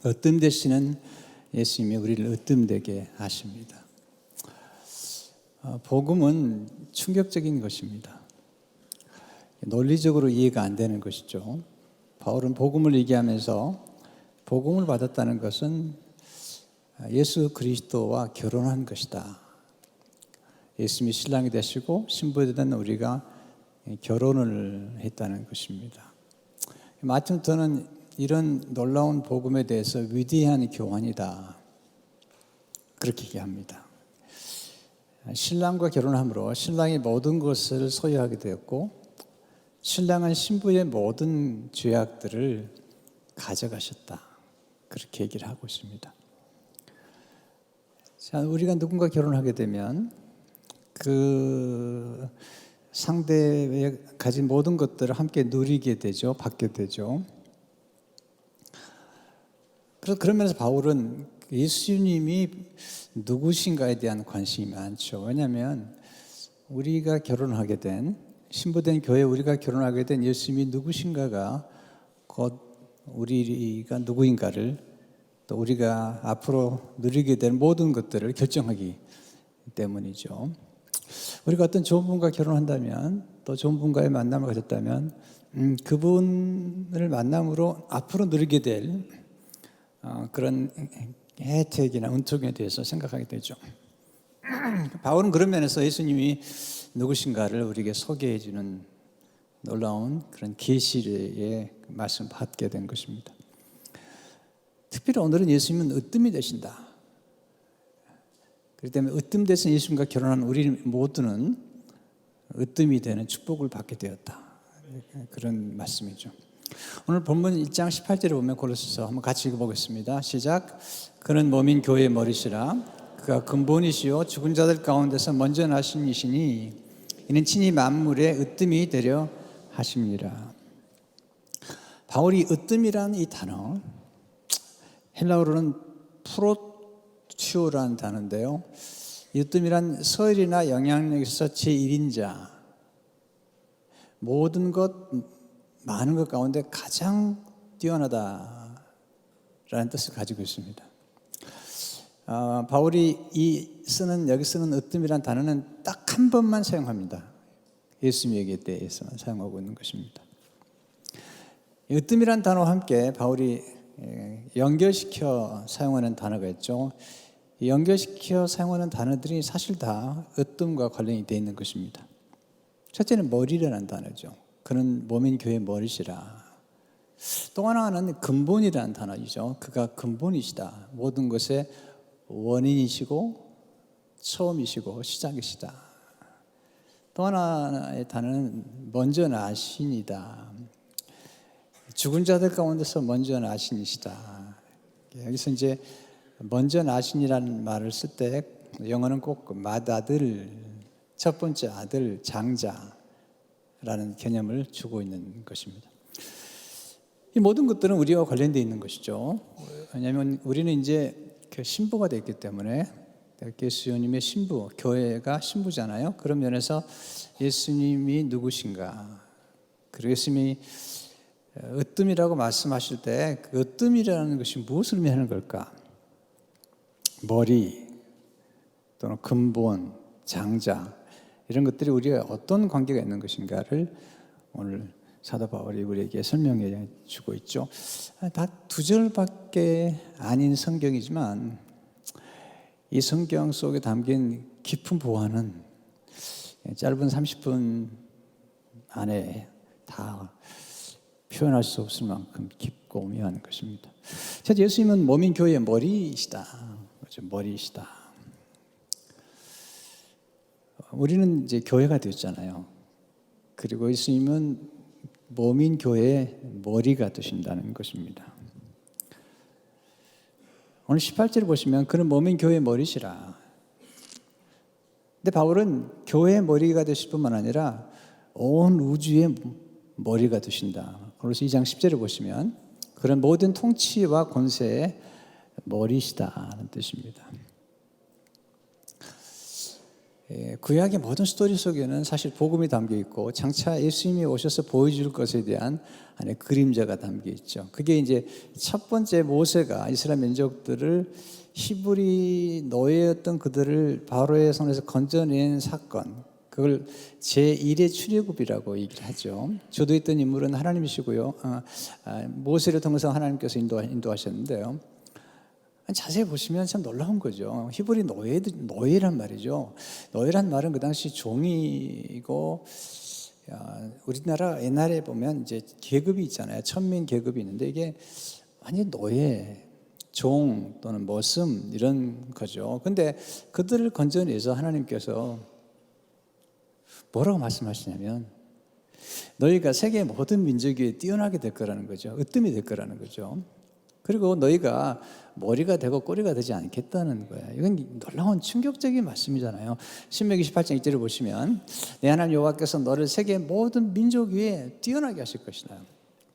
으뜸되시는 예수님이 우리를 으뜸되게 하십니다. 복음은 충격적인 것입니다. 논리적으로 이해가 안 되는 것이죠. 바울은 복음을 얘기하면서 복음을 받았다는 것은 예수 그리스도와 결혼한 것이다. 예수님이 신랑이 되시고 신부된 우리가 결혼을 했다는 것입니다. 마틴루터는 이런 놀라운 복음에 대해서 위대한 교환이다, 그렇게 얘기합니다. 신랑과 결혼함으로 신랑이 모든 것을 소유하게 되었고 신랑은 신부의 모든 죄악들을 가져가셨다, 그렇게 얘기를 하고 있습니다. 자, 우리가 누군가 결혼하게 되면 그 상대의 가진 모든 것들을 함께 누리게 되죠. 받게 되죠. 그래서 그런 면에서 바울은 예수님이 누구신가에 대한 관심이 많죠. 왜냐하면 우리가 결혼하게 된, 신부된 교회에 우리가 결혼하게 된 예수님이 누구신가가 곧 우리가 누구인가를, 또 우리가 앞으로 누리게 될 모든 것들을 결정하기 때문이죠. 우리가 어떤 좋은 분과 결혼한다면, 또 좋은 분과의 만남을 가졌다면 그분을 만남으로 앞으로 누리게 될 그런 혜택이나 은총에 대해서 생각하게 되죠. 바울은 그런 면에서 예수님이 누구신가를 우리에게 소개해 주는 놀라운 그런 계시의 말씀을 받게 된 것입니다. 특별히 오늘은 예수님은 으뜸이 되신다. 그렇기 때문에 으뜸 되신 예수님과 결혼한 우리 모두는 으뜸이 되는 축복을 받게 되었다, 그런 말씀이죠. 오늘 본문 1장 18절에 보면 골로새서 한번 같이 읽어보겠습니다. 시작. 그는 몸인 교회의 머리시라. 그가 근본이시요 죽은 자들 가운데서 먼저 나신 이시니 이는 친히 만물의 으뜸이 되려 하심이라. 바울이 으뜸이라는 이 단어, 헬라어로는 프로튜어라는 단어인데요, 으뜸이란 서열이나 영향력에서 제1인자, 모든 것, 많은 것 가운데 가장 뛰어나다라는 뜻을 가지고 있습니다. 바울이 여기 쓰는 으뜸이라는 단어는 딱 한 번만 사용합니다. 예수님에게 대해서만 사용하고 있는 것입니다. 으뜸이라는 단어와 함께 바울이 연결시켜 사용하는 단어가 있죠. 연결시켜 사용하는 단어들이 사실 다 으뜸과 관련이 되어 있는 것입니다. 첫째는 머리라는 단어죠. 그는 몸인 교회의 머리시라. 또 하나는 근본이라는 단어이죠. 그가 근본이시다. 모든 것의 원인이시고 처음이시고 시작이시다. 또 하나의 단어는 먼저 나신이다. 죽은 자들 가운데서 먼저 나신이시다. 여기서 이제 먼저 나신이라는 말을 쓸 때 영어는 꼭 맏아들, 첫 번째 아들, 장자라는 개념을 주고 있는 것입니다. 이 모든 것들은 우리와 관련되어 있는 것이죠. 왜냐하면 우리는 이제 신부가 됐기 때문에, 예수님의 신부, 교회가 신부잖아요. 그런 면에서 예수님이 누구신가, 그리고 예수님이 으뜸이라고 말씀하실 때 그 으뜸이라는 것이 무엇을 의미하는 걸까? 머리 또는 근본, 장자, 이런 것들이 우리가 어떤 관계가 있는 것인가를 오늘 사도 바울이 우리에게 설명해 주고 있죠. 다 2절밖에 아닌 성경이지만 이 성경 속에 담긴 깊은 보안은 짧은 30분 안에 다 표현할 수 없을 만큼 깊고 오묘한 것입니다. 예수님은 몸인 교회의 머리이시다. 머리이시다. 우리는 이제 교회가 되었잖아요. 그리고 예수님은 몸인 교회의 머리가 되신다는 것입니다. 오늘 18절을 보시면 그는 몸인 교회의 머리시라. 근데 바울은 교회의 머리가 되실 뿐만 아니라 온 우주의 머리가 되신다. 그래서 2장 10절을 보시면 그런 모든 통치와 권세의 머리시다는 뜻입니다. 구약의 모든 스토리 속에는 사실 복음이 담겨 있고 장차 예수님이 오셔서 보여줄 것에 대한 안에 그림자가 담겨 있죠. 그게 이제 첫 번째 모세가 이스라엘 민족들을 히브리 노예였던 그들을 바로의 손에서 건져낸 사건, 그걸 제1의 출애굽이라고 얘기를 하죠. 주도했던 인물은 하나님이시고요. 모세를 통해서 하나님께서 인도하셨는데요. 자세히 보시면 참 놀라운 거죠. 히브리 노예란 말이죠. 노예란 말은 그 당시 종이고, 우리나라 옛날에 보면 이제 계급이 있잖아요. 천민 계급이 있는데 이게 완전 노예, 종 또는 머슴 이런 거죠. 근데 그들을 건져내서 하나님께서 뭐라고 말씀하시냐면 너희가 세계 모든 민족 위에 뛰어나게 될 거라는 거죠. 으뜸이 될 거라는 거죠. 그리고 너희가 머리가 되고 꼬리가 되지 않겠다는 거예요. 이건 놀라운 충격적인 말씀이잖아요. 신명기 18장 2절을 보시면 내 하나님 여호와께서 너를 세계 모든 민족 위에 뛰어나게 하실 것이다.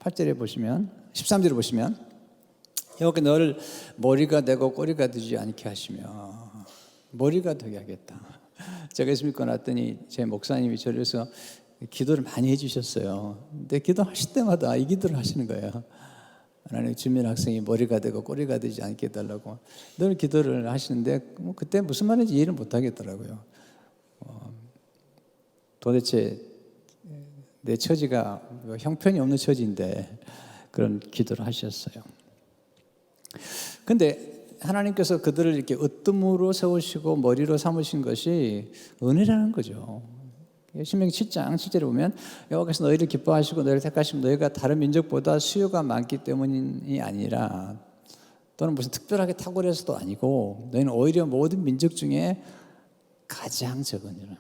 8절에 보시면 13절에 보시면 여호와께서 너를 머리가 되고 꼬리가 되지 않게 하시며 머리가 되게 하겠다. 제가 예수 믿고 났더니 제 목사님이 저래서 기도를 많이 해주셨어요. 근데 기도하실 때마다 이 기도를 하시는 거예요. 하나님 주민 학생이 머리가 되고 꼬리가 되지 않게 해달라고 늘 기도를 하시는데 그때 무슨 말인지 이해를 못 하겠더라고요. 도대체 내 처지가 형편이 없는 처지인데 그런 기도를 하셨어요. 근데 하나님께서 그들을 이렇게 으뜸으로 세우시고 머리로 삼으신 것이 은혜라는 거죠. 신명기 7장 7절에 보면 여호와께서 너희를 기뻐하시고 너희를 택하시면 너희가 다른 민족보다 수요가 많기 때문이 아니라 또는 무슨 특별하게 탁월해서도 아니고 너희는 오히려 모든 민족 중에 가장 적으니라.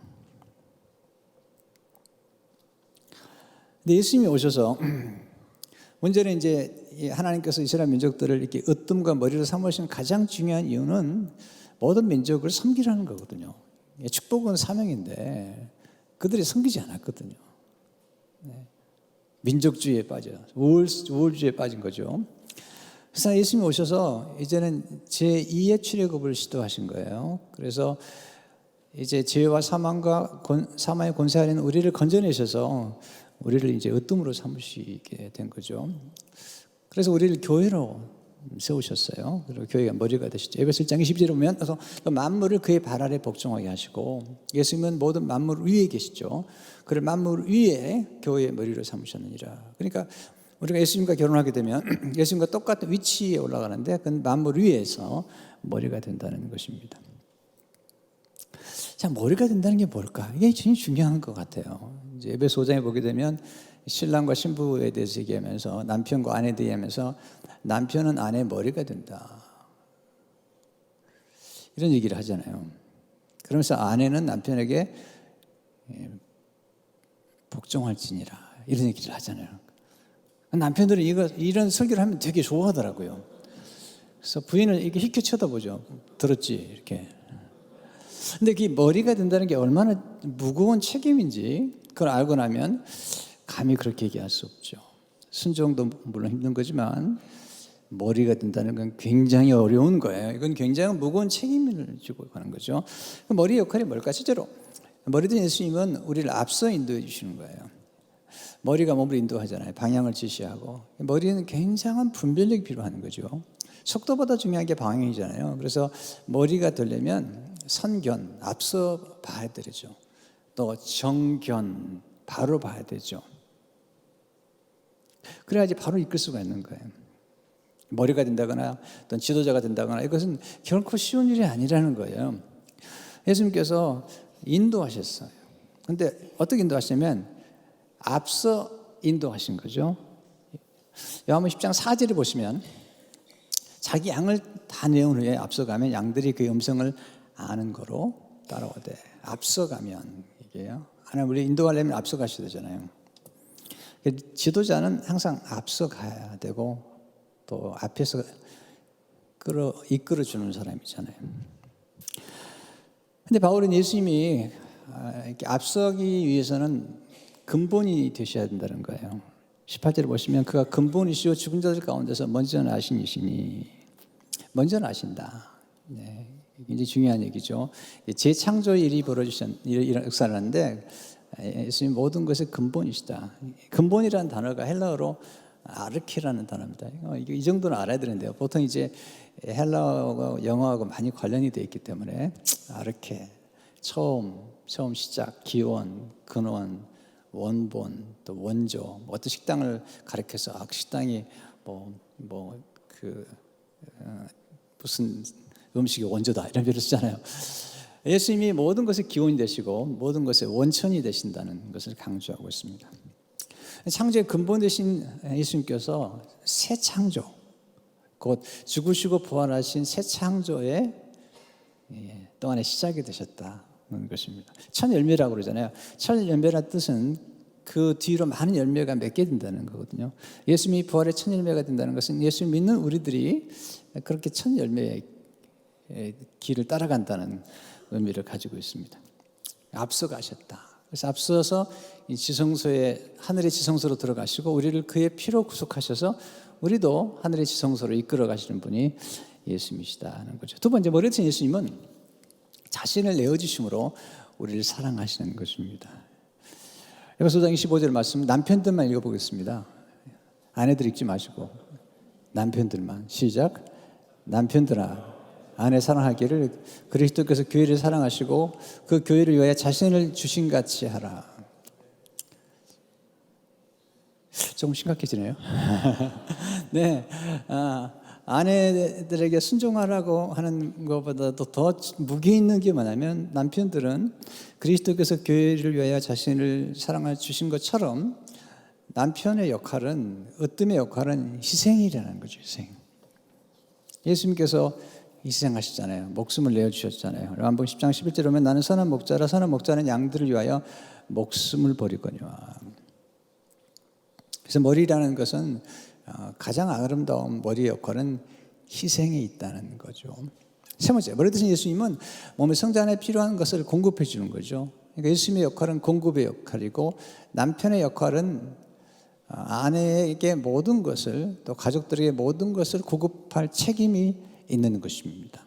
근데 예수님이 오셔서 문제는 이제 하나님께서 이스라엘 민족들을 이렇게 으뜸과 머리로 삼으신 가장 중요한 이유는 모든 민족을 섬기라는 거거든요. 축복은 사명인데 그들이 섬기지 않았거든요. 민족주의에 빠져 우월주의에 빠진 거죠. 그래서 예수님이 오셔서 이제는 제2의 출애굽을 시도하신 거예요. 그래서 이제 죄와 사망의 권세 아래는 우리를 건져내셔서 우리를 이제 으뜸으로 삼으시게 된 거죠. 그래서 우리를 교회로 세우셨어요. 그리고 교회가 머리가 되시죠. 에베소 1장 20절에 보면 그래서 만물을 그의 발 아래 복종하게 하시고 예수님은 모든 만물 위에 계시죠. 그를 만물 위에 교회의 머리로 삼으셨느니라. 그러니까 우리가 예수님과 결혼하게 되면 예수님과 똑같은 위치에 올라가는데 그건 만물 위에서 머리가 된다는 것입니다. 자, 머리가 된다는 게 뭘까? 이게 제일 중요한 것 같아요. 이제 에베소 5장에 보게 되면 신랑과 신부에 대해서 얘기하면서 남편과 아내에 대해 하면서 남편은 아내의 머리가 된다. 이런 얘기를 하잖아요. 그러면서 아내는 남편에게 복종할지니라. 이런 얘기를 하잖아요. 남편들은 이런 설교를 하면 되게 좋아하더라고요. 그래서 부인을 이렇게 희켜 쳐다보죠. 들었지? 이렇게. 근데 그 머리가 된다는 게 얼마나 무거운 책임인지 그걸 알고 나면 감히 그렇게 얘기할 수 없죠. 순종도 물론 힘든 거지만 머리가 된다는 건 굉장히 어려운 거예요. 이건 굉장히 무거운 책임을 지고 가는 거죠. 머리의 역할이 뭘까? 실제로 머리된 예수님은 우리를 앞서 인도해 주시는 거예요. 머리가 몸을 인도하잖아요. 방향을 지시하고. 머리는 굉장한 분별력이 필요한 거죠. 속도보다 중요한 게 방향이잖아요. 그래서 머리가 되려면 선견, 앞서 봐야 되죠. 또 정견, 바로 봐야 되죠. 그래야지 바로 이끌 수가 있는 거예요. 머리가 된다거나 어떤 지도자가 된다거나 이것은 결코 쉬운 일이 아니라는 거예요. 예수님께서 인도하셨어요. 근데 어떻게 인도하시냐면 앞서 인도하신 거죠. 요한복음 10장 4절을 보시면 자기 양을 다 내온 후에 앞서가면 양들이 그의 음성을 아는 거로 따라오되 앞서가면 이게요. 하나님 우리 인도하려면 앞서가셔야 되잖아요. 지도자는 항상 앞서가야 되고 또 앞에서 이끌어주는 사람이잖아요. 근데 바울은 예수님이 이렇게 앞서기 위해서는 근본이 되셔야 된다는 거예요. 18절을 보시면 그가 근본이시오 죽은 자들 가운데서 먼저 나신 이시니 먼저 나신다. 네. 굉장히 중요한 얘기죠. 재창조의 일이 벌어지신 이런 역사를 하는데 예수님 모든 것의 근본이시다. 근본이라는 단어가 헬라어로 아르키라는 단어입니다. 이 정도는 알아야 되는데요. 보통 이제 헬라어가 영어하고 많이 관련이 되어 있기 때문에 아르케, 처음 시작, 기원, 근원, 원본, 또 원조, 어떤 식당을 가리켜서 식당이 무슨 음식의 원조다 이런 표현을 쓰잖아요. 예수님이 모든 것의 기원이 되시고 모든 것의 원천이 되신다는 것을 강조하고 있습니다. 창조의 근본 되신 예수님께서 새 창조, 곧 죽으시고 부활하신 새 창조의 또 하나의 시작이 되셨다는 것입니다. 첫 열매라고 그러잖아요. 첫 열매라는 뜻은 그 뒤로 많은 열매가 맺게 된다는 거거든요. 예수님이 부활의 첫 열매가 된다는 것은 예수 믿는 우리들이 그렇게 첫 열매의 길을 따라간다는 의미를 가지고 있습니다. 앞서가셨다. 그래서 앞서서 이 지성소에 하늘의 지성소로 들어가시고 우리를 그의 피로 구속하셔서 우리도 하늘의 지성소로 이끌어 가시는 분이 예수님이시다는 거죠. 두 번째, 머리 같은 예수님은 자신을 내어주심으로 우리를 사랑하시는 것입니다. 에베소 5장 25절 말씀 남편들만 읽어보겠습니다. 아내들 읽지 마시고 남편들만. 시작. 남편들아 아내 사랑하기를 그리스도께서 교회를 사랑하시고 그 교회를 위하여 자신을 주신 같이 하라. 조금 심각해지네요. 네, 아내들에게 순종하라고 하는 것보다도 더 무게 있는 게 뭐냐면 남편들은 그리스도께서 교회를 위하여 자신을 사랑해 주신 것처럼 남편의 역할은 으뜸의 역할은 희생이라는 거죠. 희생. 예수님께서 희생하시잖아요. 목숨을 내어주셨잖아요. 요한복음 10장 11절에 보면 나는 선한 목자라 선한 목자는 양들을 위하여 목숨을 버리거니와. 그래서 머리라는 것은 가장 아름다운 머리의 역할은 희생에 있다는 거죠. 세 번째, 머리 드신 예수님은 몸의 성장에 필요한 것을 공급해 주는 거죠. 그러니까 예수님의 역할은 공급의 역할이고 남편의 역할은 아내에게 모든 것을 또 가족들에게 모든 것을 공급할 책임이 있는 것입니다.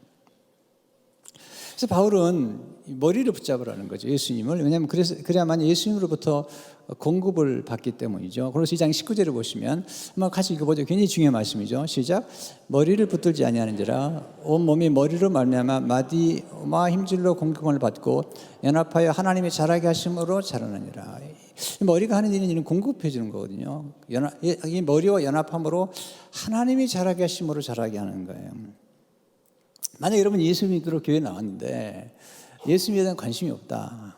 그래서 바울은 머리를 붙잡으라는 거죠. 예수님을. 왜냐하면 그래야만 예수님으로부터 공급을 받기 때문이죠. 그래서 2장 19절을 보시면 한번 같이 읽어보죠. 굉장히 중요한 말씀이죠. 시작. 머리를 붙들지 아니하는지라 온 몸이 머리로 말미암아 마디와 힘줄로 공급을 받고 연합하여 하나님이 자라게 하심으로 자라느니라. 머리가 하는 일은 공급해 주는 거거든요. 이 머리와 연합함으로 하나님이 자라게 하심으로 자라게 하는 거예요. 만약 여러분 예수 믿으러 교회 나왔는데 예수님에 대한 관심이 없다.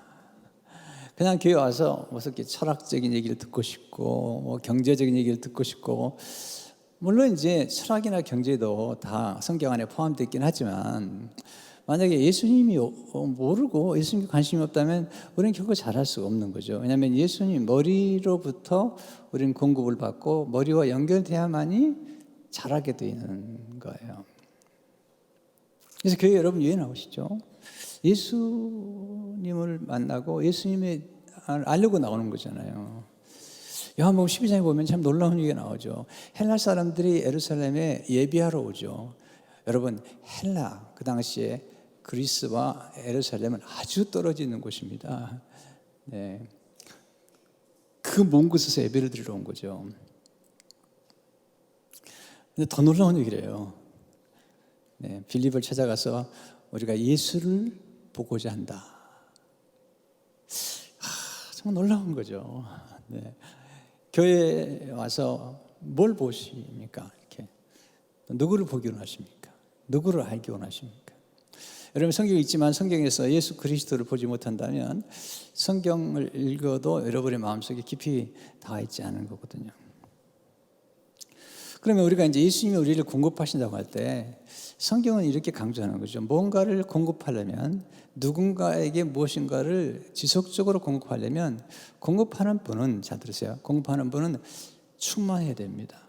그냥 교회 와서 이렇게 철학적인 얘기를 듣고 싶고 경제적인 얘기를 듣고 싶고, 물론 이제 철학이나 경제도 다 성경 안에 포함되어 있긴 하지만 만약에 예수님이 모르고 예수님께 관심이 없다면 우리는 결코 잘할 수가 없는 거죠. 왜냐하면 예수님 머리로부터 우리는 공급을 받고 머리와 연결돼야만이 잘하게 되는 거예요. 그래서 교회 여러분 유해 나오시죠. 예수님을 만나고 예수님을 알려고 나오는 거잖아요. 요한복음 12장에 보면 참 놀라운 얘기가 나오죠. 헬라 사람들이 예루살렘에 예비하러 오죠. 여러분 헬라 그 당시에 그리스와 예루살렘은 아주 떨어져 있는 곳입니다. 네. 그 먼 곳에서 예배를 드리러 온 거죠. 근데 더 놀라운 얘기래요. 네, 빌립을 찾아가서 우리가 예수를 보고자 한다. 정말 놀라운 거죠. 네. 교회에 와서 뭘 보십니까? 이렇게 누구를 보기 원하십니까? 누구를 알기 원하십니까? 여러분 성경이 있지만 성경에서 예수 그리스도를 보지 못한다면 성경을 읽어도 여러분의 마음속에 깊이 닿아 있지 않은 거거든요. 그러면 우리가 이제 예수님이 우리를 공급하신다고 할 때 성경은 이렇게 강조하는 거죠. 뭔가를 공급하려면 누군가에게 무엇인가를 지속적으로 공급하려면 공급하는 분은, 잘 들으세요. 공급하는 분은 충만해야 됩니다.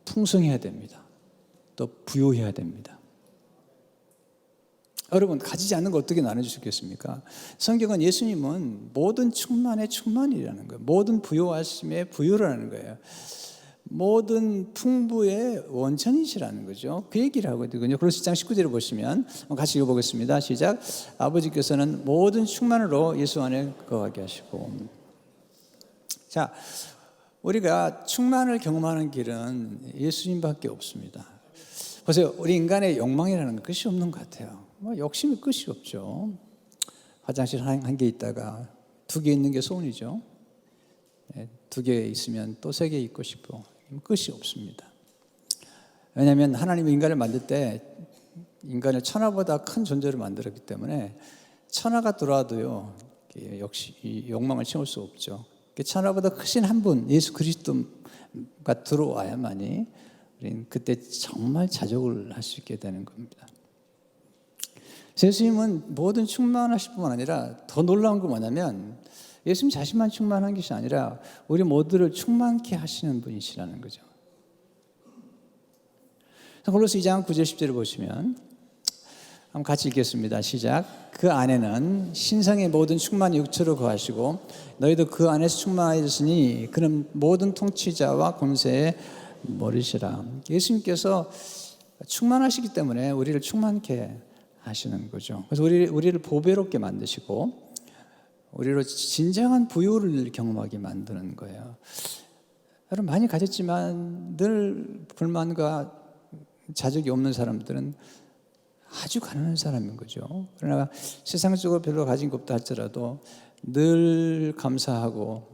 풍성해야 됩니다. 또 부요해야 됩니다. 여러분 가지지 않는 거 어떻게 나눠주시겠습니까? 성경은 예수님은 모든 충만의 충만이라는 거예요. 모든 부요하심의 부요라는 거예요. 모든 풍부의 원천이시라는 거죠. 그 얘기를 하고 있거든요. 그래서 10장 19절을 보시면 같이 읽어보겠습니다. 시작. 아버지께서는 모든 충만으로 예수 안에 거하게 하시고. 자, 우리가 충만을 경험하는 길은 예수님밖에 없습니다. 보세요. 우리 인간의 욕망이라는 건 끝이 없는 것 같아요. 욕심이 끝이 없죠. 화장실 한 개 있다가 2개 있는 게 소원이죠. 2개 있으면 또 3개 있고 싶고 끝이 없습니다. 왜냐하면 하나님이 인간을 만들 때 인간을 천하보다 큰 존재로 만들었기 때문에 천하가 들어와도요 역시 이 욕망을 채울 수 없죠. 천하보다 크신 한 분 예수 그리스도가 들어와야만이 우리는 그때 정말 자족을 할 수 있게 되는 겁니다. 예수님은 모든 충만하실 뿐만 아니라 더 놀라운 건 뭐냐면 예수님 자신만 충만한 것이 아니라 우리 모두를 충만케 하시는 분이시라는 거죠. 골로새 2장 9절 10절을 보시면 한번 같이 읽겠습니다. 시작. 그 안에는 신성의 모든 충만이 육체로 거하시고 너희도 그 안에서 충만하였으니 그는 모든 통치자와 권세의 머리시라. 예수님께서 충만하시기 때문에 우리를 충만케 하시는 거죠. 그래서 우리를 보배롭게 만드시고 우리로 진정한 부유를 경험하게 만드는 거예요. 여러분 많이 가졌지만 늘 불만과 자족이 없는 사람들은 아주 가난한 사람인 거죠. 그러나 세상적으로 별로 가진 것 없다 할지라도 늘 감사하고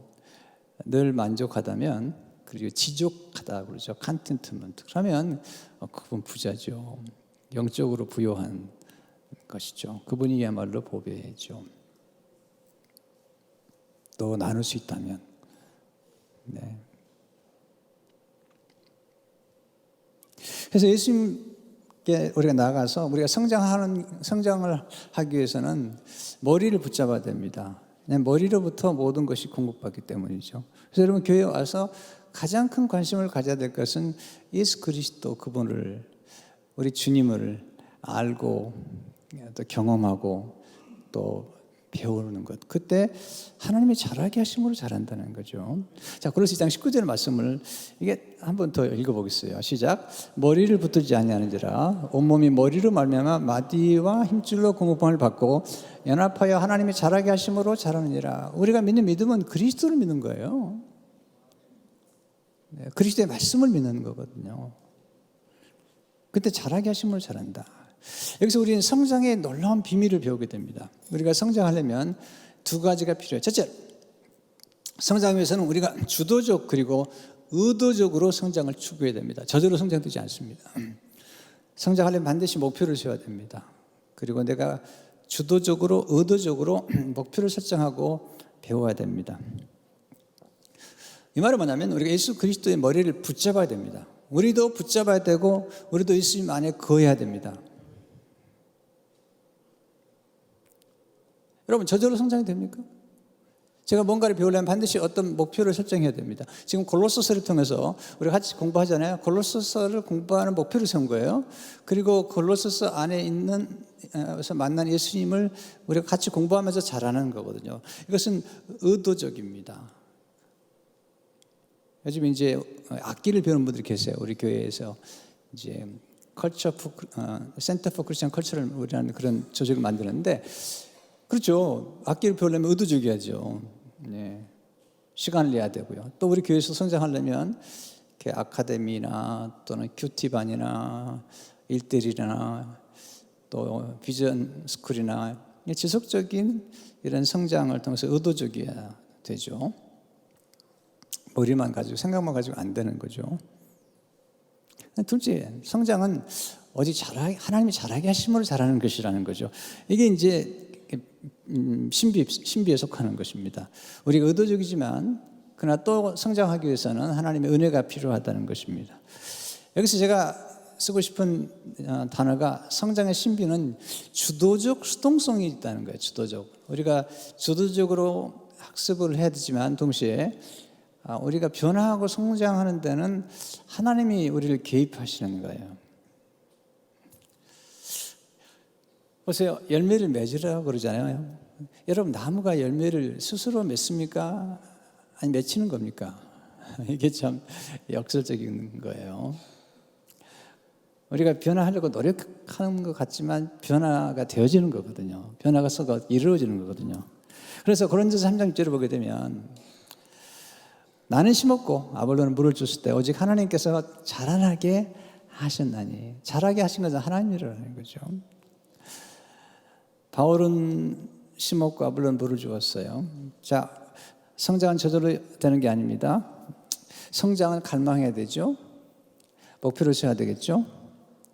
늘 만족하다면 그리고 지족하다 그러죠. 컨텐트먼트. 그러면 그분 부자죠. 영적으로 부유한 것이죠. 그분이야말로 보배죠. 또 나눌 수 있다면. 네. 그래서 예수님께 우리가 나가서 우리가 성장을 하기 위해서는 머리를 붙잡아야 됩니다. 머리로부터 모든 것이 공급받기 때문이죠. 그래서 여러분 교회에 와서 가장 큰 관심을 가져야 될 것은 예수 그리스도 그분을 우리 주님을 알고 또 경험하고 또 배우는 것. 그때 하나님이 잘하게 하심으로 잘한다는 거죠. 자, 골로새 2장 19절 말씀을 이게 한 번 더 읽어보겠어요. 시작. 머리를 붙들지 아니하는지라 온몸이 머리로 말미암아 마디와 힘줄로 공급함을 받고 연합하여 하나님이 잘하게 하심으로 잘하느니라. 우리가 믿는 믿음은 그리스도를 믿는 거예요. 네, 그리스도의 말씀을 믿는 거거든요. 그때 잘하게 하심으로 잘한다. 여기서 우리는 성장의 놀라운 비밀을 배우게 됩니다. 우리가 성장하려면 2가지가 필요해요. 첫째, 성장하기 위해서는 우리가 주도적 그리고 의도적으로 성장을 추구해야 됩니다. 저절로 성장되지 않습니다. 성장하려면 반드시 목표를 세워야 됩니다. 그리고 내가 주도적으로 의도적으로 목표를 설정하고 배워야 됩니다. 이 말은 뭐냐면 우리가 예수 그리스도의 머리를 붙잡아야 됩니다. 우리도 붙잡아야 되고 우리도 예수님 안에 거해야 됩니다. 여러분 저절로 성장이 됩니까? 제가 뭔가를 배우려면 반드시 어떤 목표를 설정해야 됩니다. 지금 골로새서를 통해서 우리가 같이 공부하잖아요. 골로새서를 공부하는 목표를 세운 거예요. 그리고 골로새서 안에 있는 만난 예수님을 우리가 같이 공부하면서 잘하는 거거든요. 이것은 의도적입니다. 요즘 이제 악기를 배우는 분들이 계세요. 우리 교회에서 이제 센터 포 크리스천 컬처럴이라는 그런 조직을 만드는데 그렇죠. 악기를 배우려면 의도적이야죠. 네. 시간을 내야 되고요. 또 우리 교회에서 성장하려면 이렇게 아카데미나 또는 큐티반이나 1:1이나 또 비전 스쿨이나 지속적인 이런 성장을 통해서 의도적이어야 되죠. 머리만 가지고 생각만 가지고 안 되는 거죠. 둘째, 성장은 하나님이 잘하게 하심으로 잘하는 것이라는 거죠. 이게 이제 신비에 속하는 것입니다. 우리가 의도적이지만 그러나 또 성장하기 위해서는 하나님의 은혜가 필요하다는 것입니다. 여기서 제가 쓰고 싶은 단어가 성장의 신비는 주도적 수동성이 있다는 거예요. 주도적. 우리가 주도적으로 학습을 해야 되지만 동시에 우리가 변화하고 성장하는 데는 하나님이 우리를 개입하시는 거예요. 보세요. 열매를 맺으라고 그러잖아요. 여러분 나무가 열매를 스스로 맺습니까? 아니 맺히는 겁니까? 이게 참 역설적인 거예요. 우리가 변화하려고 노력하는 것 같지만 변화가 되어지는 거거든요. 변화가 이루어지는 거거든요. 그래서 고린도서 3장 6절을 보게 되면 나는 심었고 아볼로는 물을 줬을 때 오직 하나님께서 자라나게 하셨나니, 자라게 하신 것은 하나님이라는 거죠. 바울은 심었고 아볼로는 물을 주었어요. 자, 성장은 저절로 되는 게 아닙니다. 성장을 갈망해야 되죠. 목표를 세워야 되겠죠.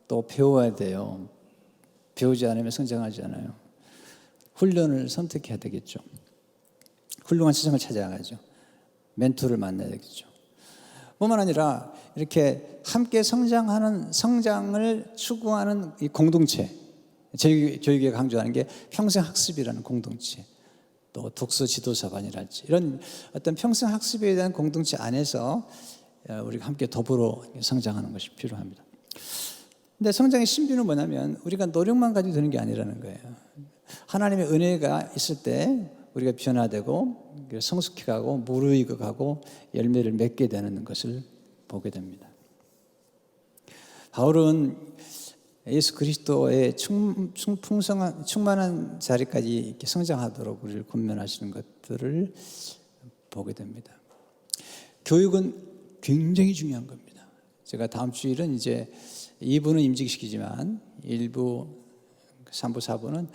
또 배워야 돼요. 배우지 않으면 성장하지 않아요. 훈련을 선택해야 되겠죠. 훌륭한 스승을 찾아가죠. 멘토를 만나야 되겠죠. 뿐만 아니라 이렇게 함께 성장을 추구하는 이 공동체, 저희가 강조하는 게 평생학습이라는 공동체, 또 독서 지도사반이랄지 이런 어떤 평생학습에 대한 공동체 안에서 우리가 함께 더불어 성장하는 것이 필요합니다. 근데 성장의 신비는 뭐냐면 우리가 노력만 가지고 되는 게 아니라는 거예요. 하나님의 은혜가 있을 때 우리가 변화되고 성숙해가고 무르익어가고 열매를 맺게 되는 것을 보게 됩니다. 바울은 예수 그리스도의 충만한 자리까지 이렇게 성장하도록 우리를 권면하시는 것들을 보게 됩니다. 교육은 굉장히 중요한 겁니다. 제가 다음 주일은 이제 2부는 임직시키지만 1부, 3부, 4부는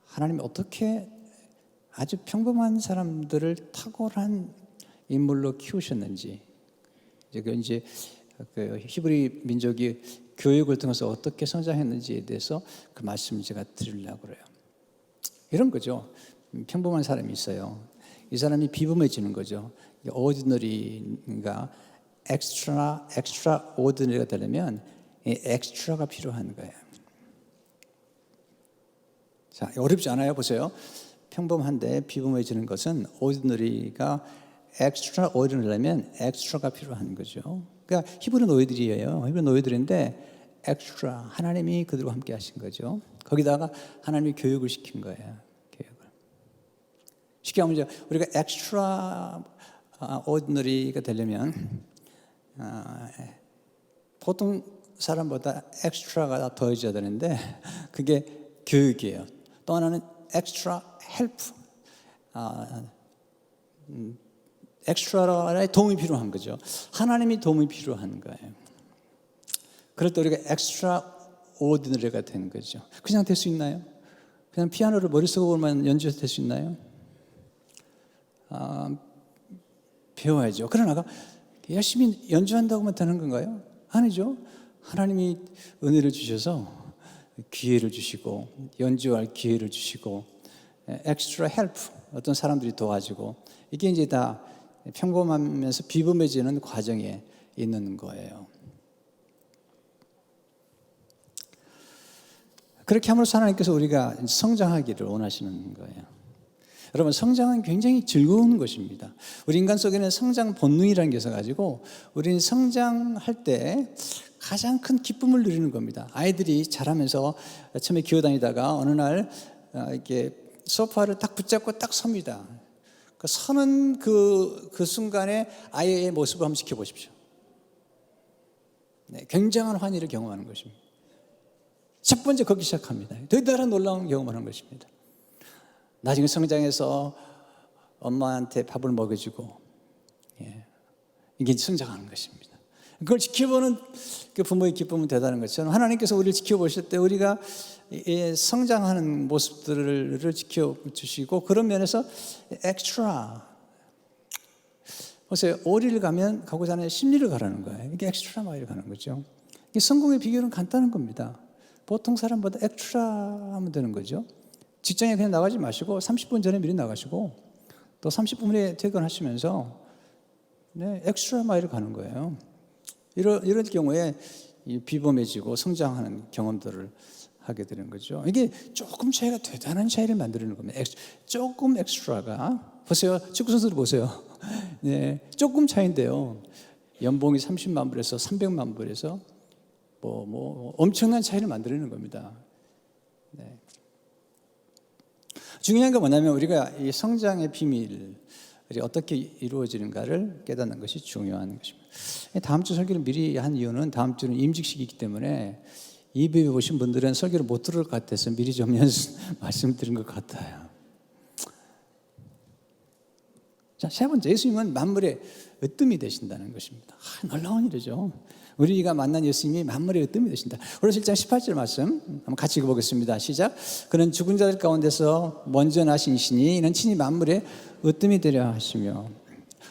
하나님이 어떻게 아주 평범한 사람들을 탁월한 인물로 키우셨는지, 이제 그 히브리 민족이 교육을 통해서 어떻게 성장했는지에 대해서 그 말씀을 제가 드리려고 그래요. 이런 거죠. 평범한 사람이 있어요. 이 사람이 비범해지는 거죠. 오디너리가 엑스트라 오디너리가 되려면 이 엑스트라가 필요한 거예요. 자, 어렵지 않아요. 보세요. 평범한데 비범해지는 것은 오디너리가 엑스트라 오디너리라면 엑스트라가 필요한 거죠. 그러니까 히브리 노예들이에요. 히브리 노예들인데 엑스트라, 하나님이 그들과 함께 하신 거죠. 거기다가 하나님이 교육을 시킨 거예요. 교육을. 쉽게 하면 우리가 엑스트라 오디너리가 되려면 보통 사람보다 엑스트라가 더해져야 되는데 그게 교육이에요. 또 하나는 엑스트라 헬프, 엑스트라의 도움이 필요한 거죠. 하나님이 도움이 필요한 거예요. 그럴 때 우리가 엑스트라 오디너리가 되는 거죠. 그냥 될 수 있나요? 그냥 피아노를 머릿속으로만 연주해서 될 수 있나요? 배워야죠. 그러나 열심히 연주한다고만 되는 건가요? 아니죠. 하나님이 은혜를 주셔서 기회를 주시고 연주할 기회를 주시고 엑스트라 헬프, 어떤 사람들이 도와주고 이게 이제 다 평범하면서 비범해지는 과정에 있는 거예요. 그렇게 함으로써 하나님께서 우리가 성장하기를 원하시는 거예요. 여러분, 성장은 굉장히 즐거운 것입니다. 우리 인간 속에는 성장 본능이라는 게 있어가지고 우리는 성장할 때 가장 큰 기쁨을 누리는 겁니다. 아이들이 자라면서 처음에 기어다니다가 어느 날 이렇게 소파를 딱 붙잡고 딱 섭니다. 그 서는 그 순간에 아이의 모습을 한번 지켜보십시오. 네, 굉장한 환희를 경험하는 것입니다. 첫 번째 걷기 시작합니다. 대단한 놀라운 경험을 하는 것입니다. 나중에 성장해서 엄마한테 밥을 먹여주고, 이게 성장하는 것입니다. 그걸 지켜보는 그 부모의 기쁨은 대단한 것처럼 하나님께서 우리를 지켜보실 때 우리가 성장하는 모습들을 지켜주시고 그런 면에서 엑스트라. 보세요. 오리를 가고자 하는 심리를 가라는 거예요. 이게 엑스트라 마일을 가는 거죠. 성공의 비결은 간단한 겁니다. 보통 사람보다 엑스트라 하면 되는 거죠. 직장에 그냥 나가지 마시고 30분 전에 미리 나가시고 또 30분 후에 퇴근하시면서 엑스트라 마일을 가는 거예요. 이럴 경우에 비범해지고 성장하는 경험들을 하게 되는 거죠. 이게 조금 차이가 대단한 차이를 만드는 겁니다. 조금 엑스트라가, 보세요. 축구 선수들 보세요. 네, 조금 차이인데요. 연봉이 30만 불에서 300만 불에서 엄청난 차이를 만드는 겁니다. 네. 중요한 건 뭐냐면 우리가 이 성장의 비밀, 어떻게 이루어지는가를 깨닫는 것이 중요한 것입니다. 다음 주 설교를 미리 한 이유는 다음 주는 임직식이기 때문에 예배 오신 분들은 설교를 못 들을 것 같아서 미리 좀 말씀드린 것 같아요. 자, 세 번째, 예수님은 만물의 으뜸이 되신다는 것입니다. 놀라운 일이죠. 우리가 만난 예수님이 만물의 으뜸이 되신다. 고린도서 1장 18절 말씀 한번 같이 읽어보겠습니다. 시작. 그는 죽은 자들 가운데서 먼저 나신 이시니 이는 친히 만물의 으뜸이 되려 하시며.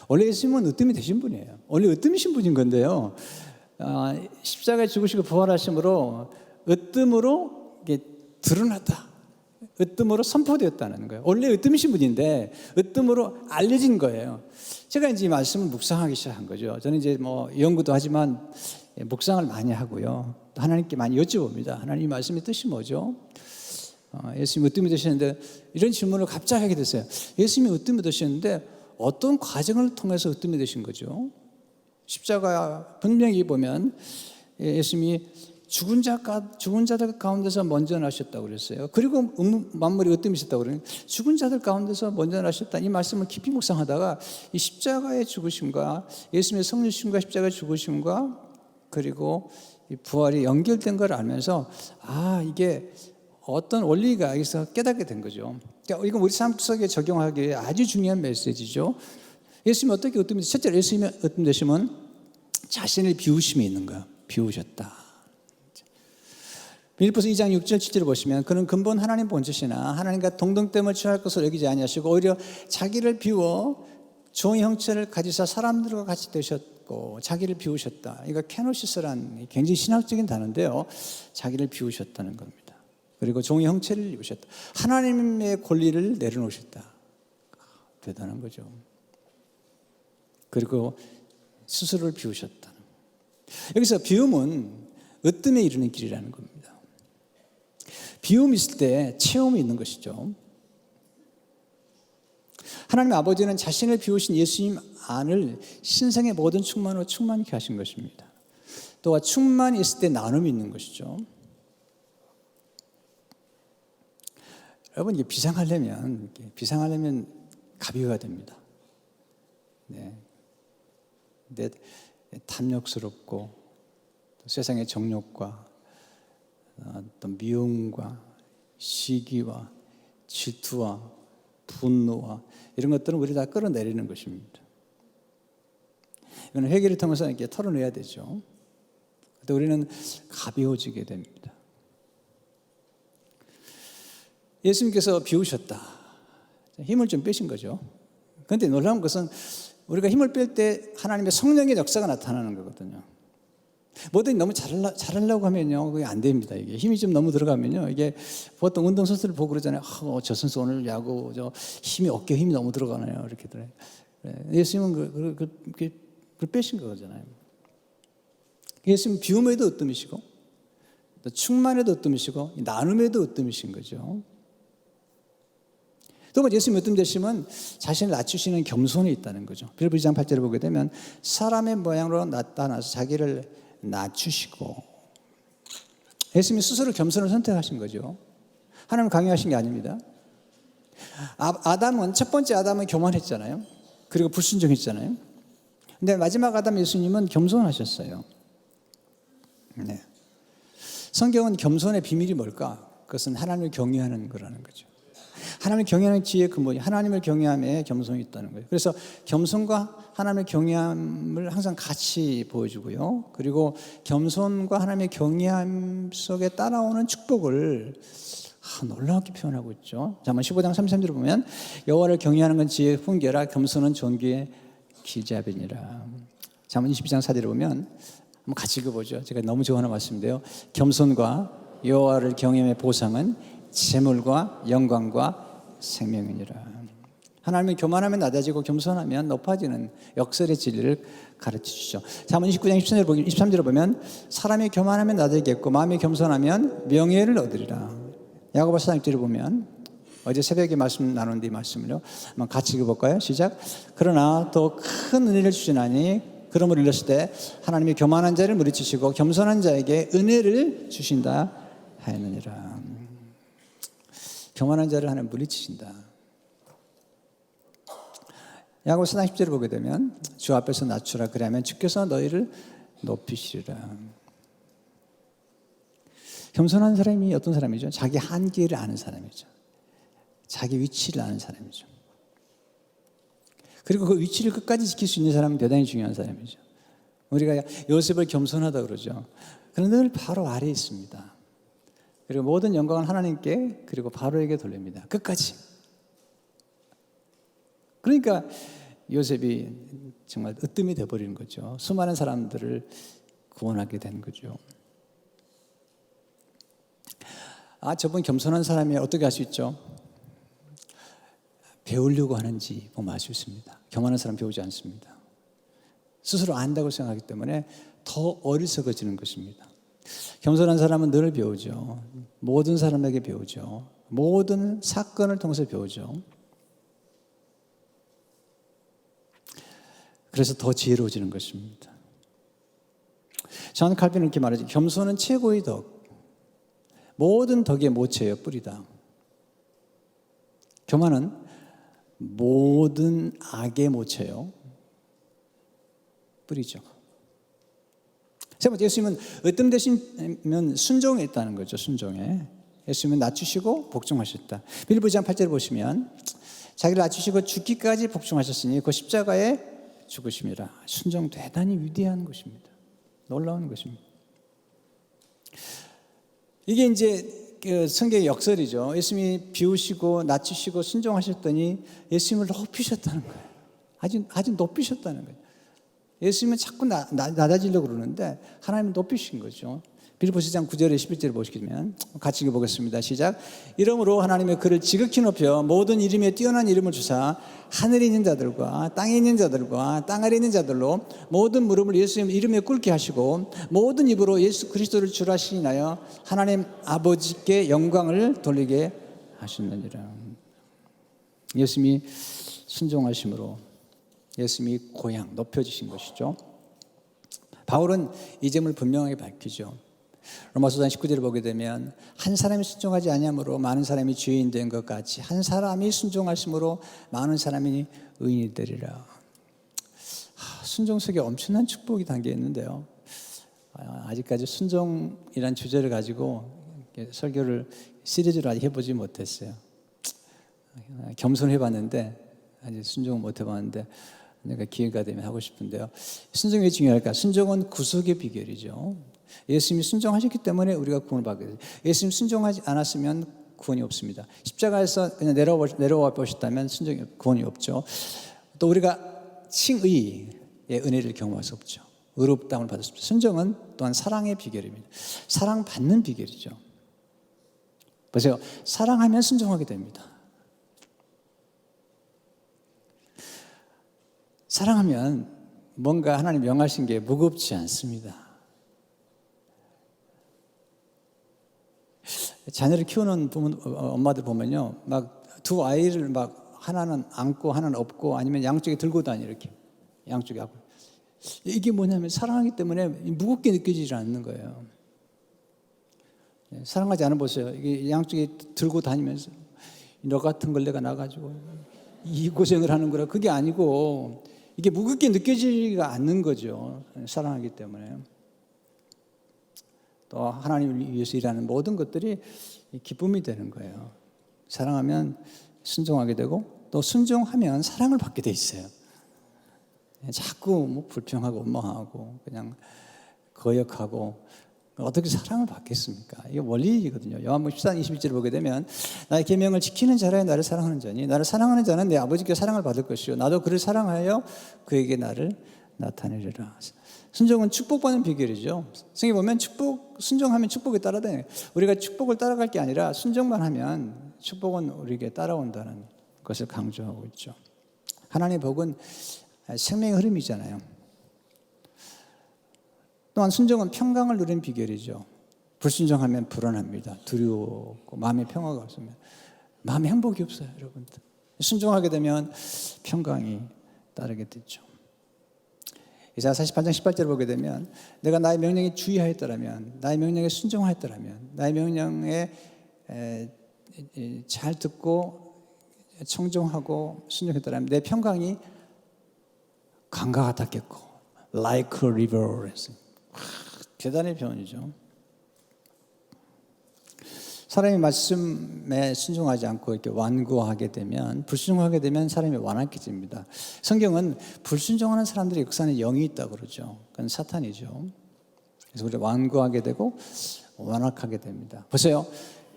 원래 예수님은 으뜸이 되신 분이에요. 원래 으뜸이신 분인 건데요, 십자가에 죽으시고 부활하심으로 으뜸으로 이게 드러났다, 으뜸으로 선포되었다는 거예요. 원래 으뜸이신 분인데 으뜸으로 알려진 거예요. 제가 이제 이 말씀을 묵상하기 시작한 거죠. 저는 이제 연구도 하지만 묵상을 많이 하고요, 또 하나님께 많이 여쭤봅니다. 하나님 이 말씀의 뜻이 뭐죠? 예수님이 으뜸이 되시는데, 이런 질문을 갑자기 하게 됐어요. 예수님이 으뜸이 되시는데 어떤 과정을 통해서 으뜸이 되신 거죠? 십자가 분명히 보면 예수님이 죽은 자들 가운데서 먼저 나셨다고 그랬어요. 그리고 만물이 으뜸이셨다고 그래요. 죽은 자들 가운데서 먼저 나셨다, 이 말씀을 깊이 묵상하다가 이 십자가의 죽으심과 예수님의 성육신과 십자가의 죽으심과 그리고 이 부활이 연결된 걸 알면서 이게 어떤 원리가 여기서 깨닫게 된 거죠. 그러니까 이건 우리 삶 속에 적용하기에 아주 중요한 메시지죠. 예수님이 어떻게 으뜸이 되셨어요? 첫째로 예수님이 으뜸 되시면 자신을 비우심이 있는 거예요. 비우셨다. 빌립보서 2장 6절 7절을 보시면 그는 근본 하나님 본체시나 하나님과 동등됨을 취할 것을 여기지 아니하시고 오히려 자기를 비워 종의 형체를 가지사 사람들과 같이 되셨고 자기를 비우셨다. 이거 케노시스란 굉장히 신학적인 단어인데요, 자기를 비우셨다는 겁니다. 그리고 종의 형체를 입으셨다. 하나님의 권리를 내려놓으셨다. 대단한 거죠. 그리고 스스로를 비우셨다. 여기서 비움은 으뜸에 이르는 길이라는 겁니다. 비움이 있을 때 체험이 있는 것이죠. 하나님 아버지는 자신을 비우신 예수님 안을 신성의 모든 충만으로 충만케 하신 것입니다. 또한 충만이 있을 때 나눔이 있는 것이죠. 여러분, 이게 비상하려면 가벼워야 됩니다. 네. 근데 탐욕스럽고 또 세상의 정욕과 또 미움과 시기와 질투와 분노와 이런 것들은 우리 다 끌어내리는 것입니다. 이건 회개를 통해서 이렇게 털어내야 되죠. 그런데 우리는 가벼워지게 됩니다. 예수님께서 비우셨다. 힘을 좀 빼신 거죠. 그런데 놀라운 것은 우리가 힘을 뺄 때 하나님의 성령의 역사가 나타나는 거거든요. 뭐든 너무 잘하려고 하면요, 그게 안 됩니다. 이게 힘이 좀 너무 들어가면요, 이게 보통 운동선수들 보고 그러잖아요. 저 선수 오늘 야구 어깨 힘이 너무 들어가네요. 이렇게들. 예수님은 그걸 빼신 거잖아요. 예수님은 비움에도 으뜸이시고 또 충만에도 으뜸이시고 나눔에도 으뜸이신 거죠. 또 예수님 으뜸 되시면 자신을 낮추시는 겸손이 있다는 거죠. 빌립보 2장 8절을 보게 되면 사람의 모양으로 나타나서 자기를 낮추시고, 예수님이 스스로 겸손을 선택하신 거죠. 하나님 강요하신 게 아닙니다. 첫 번째 아담은 교만했잖아요. 그리고 불순종했잖아요. 근데 마지막 아담 예수님은 겸손하셨어요. 네. 성경은 겸손의 비밀이 뭘까? 그것은 하나님을 경외하는 거라는 거죠. 하나님을 경외하는 지혜의 근본이 하나님을 경외함에 겸손이 있다는 거예요. 그래서 겸손과 하나님의 경외함을 항상 같이 보여주고요. 그리고 겸손과 하나님의 경외함 속에 따라오는 축복을 놀랍게 표현하고 있죠. 잠깐 15장 33절을 보면 여호와를 경외하는 건 지혜의 훈계라 겸손은 존귀의 기잡이니라. 잠깐 22장 4절을 보면 한번 같이 읽어보죠. 제가 너무 좋아하는 말씀인데요. 겸손과 여호와를 경외함의 보상은 재물과 영광과 생명이니라. 하나님은 교만하면 낮아지고 겸손하면 높아지는 역설의 진리를 가르치시죠. 잠언 29장 23절을 보면 사람이 교만하면 낮아지겠고 마음이 겸손하면 명예를 얻으리라. 야고보서 4장 1절을 보면 어제 새벽에 말씀 나눈 이 말씀을요, 한번 같이 읽어볼까요? 시작. 그러나 더 큰 은혜를 주시나니 그러므로 이르실 때 하나님이 교만한 자를 물리치시고 겸손한 자에게 은혜를 주신다 하였느니라. 교만한 자를 하나님 물리치신다. 야고보서 4장 10절을 보게 되면 주 앞에서 낮추라 그리하면 주께서 너희를 높이시리라. 겸손한 사람이 어떤 사람이죠? 자기 한계를 아는 사람이죠. 자기 위치를 아는 사람이죠. 그리고 그 위치를 끝까지 지킬 수 있는 사람은 대단히 중요한 사람이죠. 우리가 요셉을 겸손하다고 그러죠. 그런데 늘 바로 아래에 있습니다. 그리고 모든 영광은 하나님께 그리고 바로에게 돌립니다. 끝까지. 그러니까 요셉이 정말 으뜸이 되어버리는 거죠. 수많은 사람들을 구원하게 된 거죠. 저분 겸손한 사람이 어떻게 할 수 있죠? 배우려고 하는지 보면 알 수 있습니다. 겸손한 사람 배우지 않습니다. 스스로 안다고 생각하기 때문에 더 어리석어지는 것입니다. 겸손한 사람은 늘 배우죠. 모든 사람에게 배우죠. 모든 사건을 통해서 배우죠. 그래서 더 지혜로워지는 것입니다. 존 칼빈은 이렇게 말하죠. 겸손은 최고의 덕. 모든 덕의 모체예요. 뿌리다. 교만은 모든 악의 모체예요. 뿌리죠. 세 번째, 예수님은 으뜸되시면 순종에 있다는 거죠. 순종에. 예수님은 낮추시고 복종하셨다. 빌립보서 2장 8절을 보시면 자기를 낮추시고 죽기까지 복종하셨으니 그 십자가에 죽으심이라. 순종 대단히 위대한 것입니다. 놀라운 것입니다. 이게 이제 성경의 역설이죠. 예수님이 비우시고 낮추시고 순종하셨더니 예수님을 높이셨다는 거예요. 아주 높이셨다는 거예요. 예수님은 자꾸 낮아지려고 그러는데 하나님은 높이신 거죠. 빌립보서 2장 9절에 11절을 보시면 같이 읽어보겠습니다. 시작. 이러므로 하나님의 그를 지극히 높여 모든 이름에 뛰어난 이름을 주사 하늘에 있는 자들과 땅에 있는 자들과 땅 아래에 있는 자들로 모든 무릎을 예수님 이름에 꿇게 하시고 모든 입으로 예수 그리스도를 주라 하시나요 하나님 아버지께 영광을 돌리게 하셨느니라. 예수님이 순종하심으로 예수님이 고향 높여주신 것이죠. 바울은 이 점을 분명하게 밝히죠. 로마서 5장 19절을 보게 되면 한 사람이 순종하지 아니함으로 많은 사람이 죄인 된 것 같이 한 사람이 순종하심으로 많은 사람이 의인이 되리라. 순종 속에 엄청난 축복이 담겨 있는데요. 아직까지 순종이란 주제를 가지고 설교를 시리즈로 아직 해보지 못했어요. 겸손해봤는데 아직 순종을 못 해봤는데 내가 기회가 되면 하고 싶은데요. 순종이 왜 중요할까? 순종은 구속의 비결이죠. 예수님이 순종하셨기 때문에 우리가 구원을 받게 돼요. 예수님 순종하지 않았으면 구원이 없습니다. 십자가에서 그냥 내려와 보셨다면 구원이 없죠. 또 우리가 칭의의 은혜를 경험할 수 없죠. 의롭다움을 받을 수 없죠. 순종은 또한 사랑의 비결입니다. 사랑받는 비결이죠. 보세요. 사랑하면 순종하게 됩니다. 사랑하면 뭔가 하나님 명하신 게 무겁지 않습니다. 자녀를 키우는 엄마들 보면요, 막 두 아이를 막 하나는 안고 하나는 업고 아니면 양쪽에 들고 다니 이렇게 양쪽에 하고 이게 뭐냐면 사랑하기 때문에 무겁게 느껴지지 않는 거예요. 사랑하지 않아 보세요. 이게 양쪽에 들고 다니면서 너 같은 걸 내가 나가지고 이 고생을 하는 거라 그게 아니고 이게 무겁게 느껴지지가 않는 거죠. 사랑하기 때문에. 또 하나님을 위해서 일하는 모든 것들이 기쁨이 되는 거예요. 사랑하면 순종하게 되고 또 순종하면 사랑을 받게 돼 있어요. 자꾸 뭐 불평하고 원망하고 그냥 거역하고 어떻게 사랑을 받겠습니까? 이게 원리이거든요. 요한복음 14장 21절을 보게 되면 나의 계명을 지키는 자라야 나를 사랑하는 자니 나를 사랑하는 자는 내 아버지께 사랑을 받을 것이요 나도 그를 사랑하여 그에게 나를 나타내리라. 순종은 축복받는 비결이죠. 성경에 보면 순종하면 축복이 따라다녀요. 우리가 축복을 따라갈 게 아니라 순종만 하면 축복은 우리에게 따라온다는 것을 강조하고 있죠. 하나님의 복은 생명의 흐름이잖아요. 또한 순종은 평강을 누리는 비결이죠. 불순종하면 불안합니다. 두려웠고 마음에 평화가 없으면 마음에 행복이 없어요, 여러분들. 순종하게 되면 평강이 따르게 되죠. 이사야 48장 18절을 보게 되면 내가 나의 명령에 주의하였더라면 나의 명령에 순종하였더라면 나의 명령에 잘 듣고 청종하고 순종했더라면 내 평강이 강과 같았겠고 like a river. 대단한 표현이죠. 사람이 말씀에 순종하지 않고 이렇게 완고하게 되면, 불순종하게 되면 사람이 완악해집니다. 성경은 불순종하는 사람들의 역사는 영이 있다고 그러죠. 그건 사탄이죠. 그래서 우리가 완고하게 되고 완악하게 됩니다. 보세요.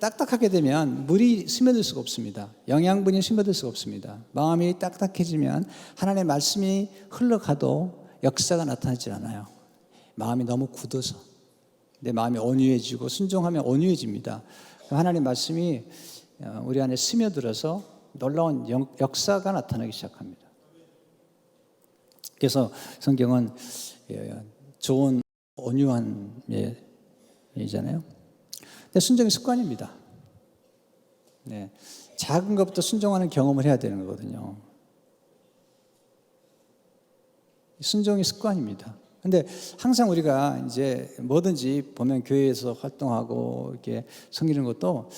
딱딱하게 되면 물이 스며들 수가 없습니다. 영양분이 스며들 수가 없습니다. 마음이 딱딱해지면 하나님의 말씀이 흘러가도 역사가 나타나지 않아요. 마음이 너무 굳어서. 내 마음이 온유해지고 순종하면 온유해집니다. 하나님 말씀이 우리 안에 스며들어서 놀라운 역사가 나타나기 시작합니다. 그래서 성경은 좋은 온유한 예잖아요. 근데 순종이 습관입니다. 네. 작은 것부터 순종하는 경험을 해야 되는 거거든요. 순종이 습관입니다. 근데 항상 우리가 이제 뭐든지 보면 교회에서 활동하고 이렇게 섬기는 것도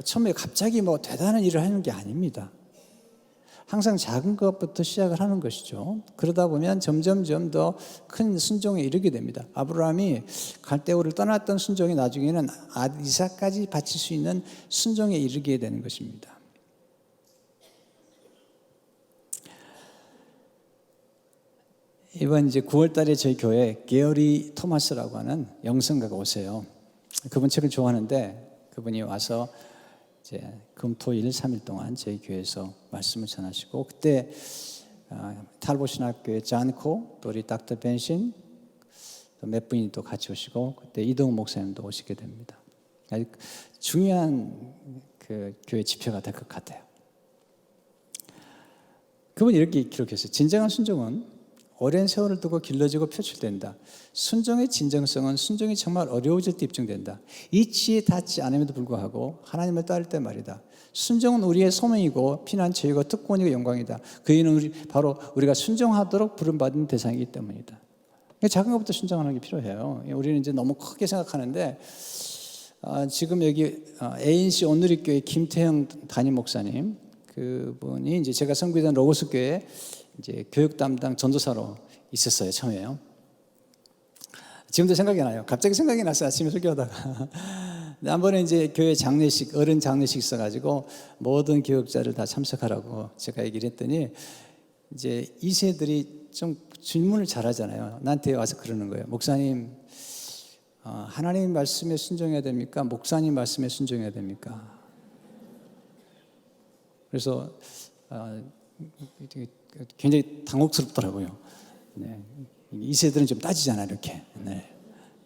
처음에 갑자기 뭐 대단한 일을 하는 게 아닙니다. 항상 작은 것부터 시작을 하는 것이죠. 그러다 보면 점점점 더 큰 순종에 이르게 됩니다. 아브라함이 갈대우를 떠났던 순종이 나중에는 아들 이삭까지 바칠 수 있는 순종에 이르게 되는 것입니다. 이번 이제 9월 달에 저희 교회에 게어리 토마스라고 하는 영성가가 오세요. 그분 책을 좋아하는데 그분이 와서 이제 금토일 3일 동안 저희 교회에서 말씀을 전하시고, 그때 탈보신학교의 잔코, 또 우리 닥터 벤신, 또 몇 분이 또 같이 오시고, 그때 이동훈 목사님도 오시게 됩니다. 아주 중요한 그 교회 집회가 될 것 같아요. 그분이 이렇게 기록했어요. 진정한 순종은 오랜 세월을 두고 길러지고 표출된다. 순종의 진정성은 순종이 정말 어려워질 때 입증된다. 이치에 닿지 않음에도 불구하고 하나님을 따를 때 말이다. 순종은 우리의 소명이고 피난 제유고 특권이고 영광이다. 그 이유는 바로 우리가 순종하도록 부름받은 대상이기 때문이다. 작은 것부터 순종하는 게 필요해요. 우리는 이제 너무 크게 생각하는데 지금 여기 ANC 온누리교회 김태형 담임 목사님, 그분이 이제 제가 선교단 로고스 교회 이제 교육 담당 전도사로 있었어요, 처음에요. 지금도 생각이 나요. 갑자기 생각이 났어요, 아침에 설교하다가. 한 번에 이제 교회 장례식, 어른 장례식 있어가지고 모든 교육자를 다 참석하라고 제가 얘기를 했더니 이제 2세들이 좀 질문을 잘하잖아요. 나한테 와서 그러는 거예요. 목사님, 하나님 말씀에 순종해야 됩니까? 목사님 말씀에 순종해야 됩니까? 그래서 굉장히 당혹스럽더라고요. 네. 2세들은 좀 따지잖아요, 이렇게. 네.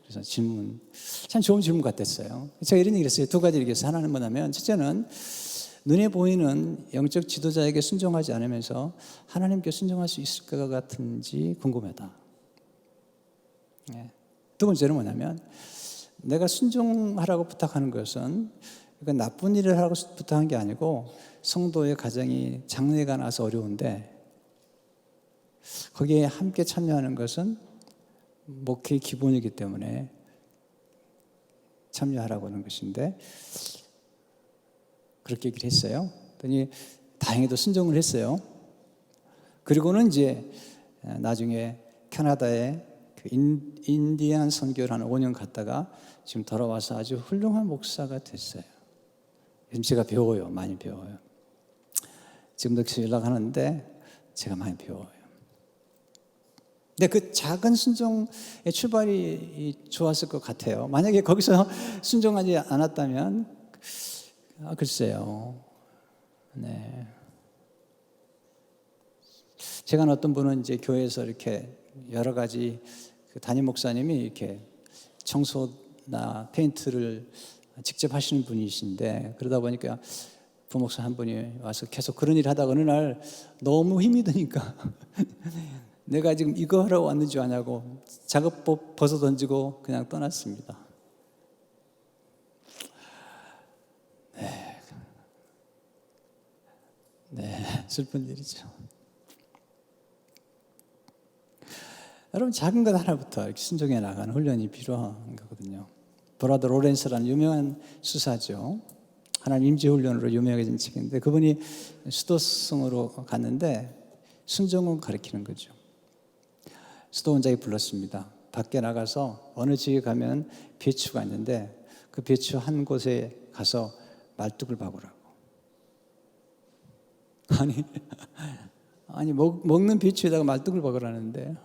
그래서 질문, 참 좋은 질문 같았어요. 제가 이런 얘기를 했어요. 두 가지 얘기했어요. 하나는 뭐냐면, 첫째는 눈에 보이는 영적 지도자에게 순종하지 않으면서 하나님께 순종할 수 있을 것 같은지 궁금하다. 네. 두 번째는 뭐냐면, 내가 순종하라고 부탁하는 것은 이건 나쁜 일을 하라고 부탁한 게 아니고 성도의 가정이 장례가 나서 어려운데 거기에 함께 참여하는 것은 목회의 기본이기 때문에 참여하라고 하는 것인데, 그렇게 얘기를 했어요. 그랬더니 다행히도 순종을 했어요. 그리고는 이제 나중에 캐나다에 그 인디안 선교를 한 5년 갔다가 지금 돌아와서 아주 훌륭한 목사가 됐어요. 지금 제가 배워요. 많이 배워요. 지금도 연락하는데 제가 많이 배워요. 근데 그 작은 순종의 출발이 좋았을 것 같아요. 만약에 거기서 순종하지 않았다면, 글쎄요. 네. 제가 어떤 분은 이제 교회에서 이렇게 여러 가지 그 담임 목사님이 이렇게 청소나 페인트를 직접 하시는 분이신데, 그러다 보니까 부목사 한 분이 와서 계속 그런 일을 하다가 어느 날 너무 힘이 드니까 내가 지금 이거 하러 왔는 줄 아냐고 작업복 벗어 던지고 그냥 떠났습니다. 네, 슬픈 일이죠. 여러분, 작은 것 하나부터 이렇게 순종해 나가는 훈련이 필요한 거거든요. 브라더 로렌스라는 유명한 수사죠. 하나님 임재 훈련으로 유명해진 책인데, 그분이 수도성으로 갔는데 순종을 가르치는 거죠. 수도 원장이 불렀습니다. 밖에 나가서 어느 집에 가면 배추가 있는데 그 배추 한 곳에 가서 말뚝을 박으라고. 아니 먹는 배추에다가 말뚝을 박으라는데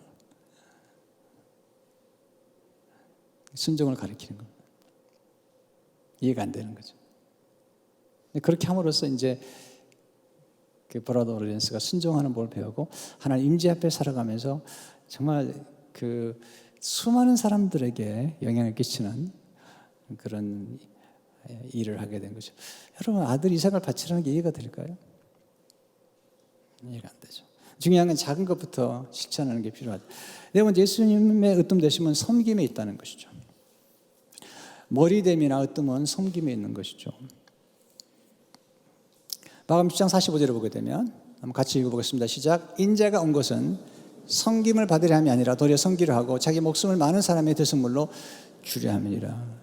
순종을 가리키는 겁니다. 이해가 안 되는 거죠. 그렇게 함으로써 이제 그 브라더 로렌스가 순종하는 법을 배우고 하나님 임재 앞에 살아가면서 정말 그 수많은 사람들에게 영향을 끼치는 그런 일을 하게 된 거죠. 여러분, 아들 이삭을 바치라는 게 이해가 될까요? 이해가 안 되죠. 중요한 건 작은 것부터 실천하는 게 필요하죠. 네 번째, 예수님의 으뜸되심은 섬김에 있다는 것이죠. 머리됨이나 으뜸은 섬김에 있는 것이죠. 마가복음 10장 45절을 보게 되면 한번 같이 읽어보겠습니다. 시작. 인자가 온 것은 섬김을 받으려 함이 아니라 도리어 섬기려 하고 자기 목숨을 많은 사람의 대성물로 주려 함이니라.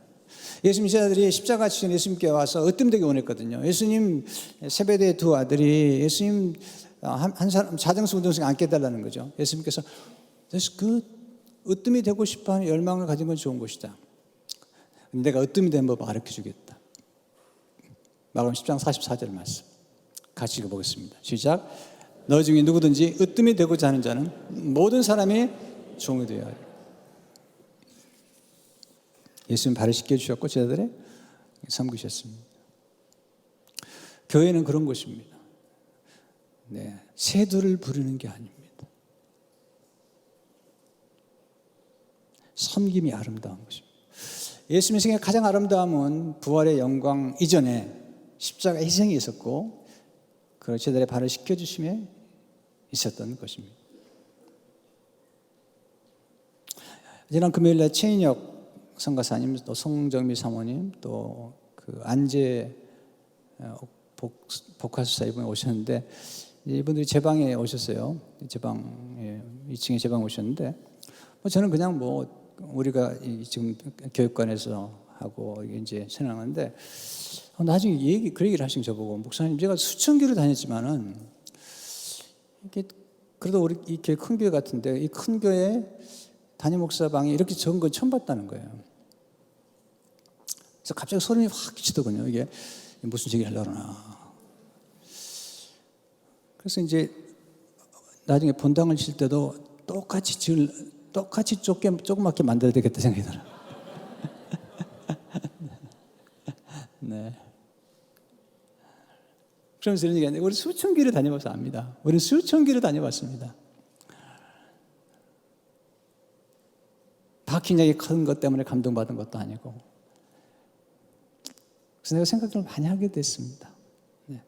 예수님 제자들이 십자가 지신 예수님께 와서 으뜸되게 원했거든요. 예수님 세베대의 두 아들이 예수님 한 사람 자정수 운동장에 앉게 해달라는 거죠. 예수님께서 그 으뜸이 되고 싶어하는 열망을 가진 건 좋은 것이다. 내가 으뜸이 된 법 가르쳐 주겠다. 마가복음 10장 44절 말씀 같이 읽어보겠습니다. 시작. 너 중에 누구든지 으뜸이 되고자 하는 자는 모든 사람이 종이 되어야 해. 예수님 발을 씻겨주셨고 제자들의 섬기셨습니다. 교회는 그런 곳입니다. 네, 세두를 부리는 게 아닙니다. 섬김이 아름다운 것입니다. 예수님의 생애 가장 아름다움은 부활의 영광 이전에 십자가 희생이 있었고 그 제자들의 발을 씻겨주심에 있었던 것입니다. 지난 금요일날 최인혁 선가사님, 또 송정미 사모님, 또 그 안재 복화수사 이분이 오셨는데 이분들이 제 방에 오셨어요. 제 방에 2층에 제 방에 오셨는데 저는 그냥 우리가 지금 교육관에서 하고 이제 생각하는데 나중에 그 얘기를 하신 저보고 목사님 제가 수천 교를 다녔지만은 이게 그래도 우리 이 교회 큰 교회 같은데 이 큰 교회 담임 목사 방에 이렇게 적은 건 처음 봤다는 거예요. 그래서 갑자기 소름이 확 끼치더군요. 이게 무슨 얘기를 하려고 그러나. 그래서 이제 나중에 본당을 칠 때도 똑같이 조그맣게 만들어야 되겠다 생각이 들어요. 네. 그러면서 이런 얘기 하는데 우리 수천 교를 다녀봐서 압니다. 우리는 수천 교를 다녀봤습니다. 박힌약이 큰 것 때문에 감동받은 것도 아니고. 그래서 내가 생각을 많이 하게 됐습니다. 네.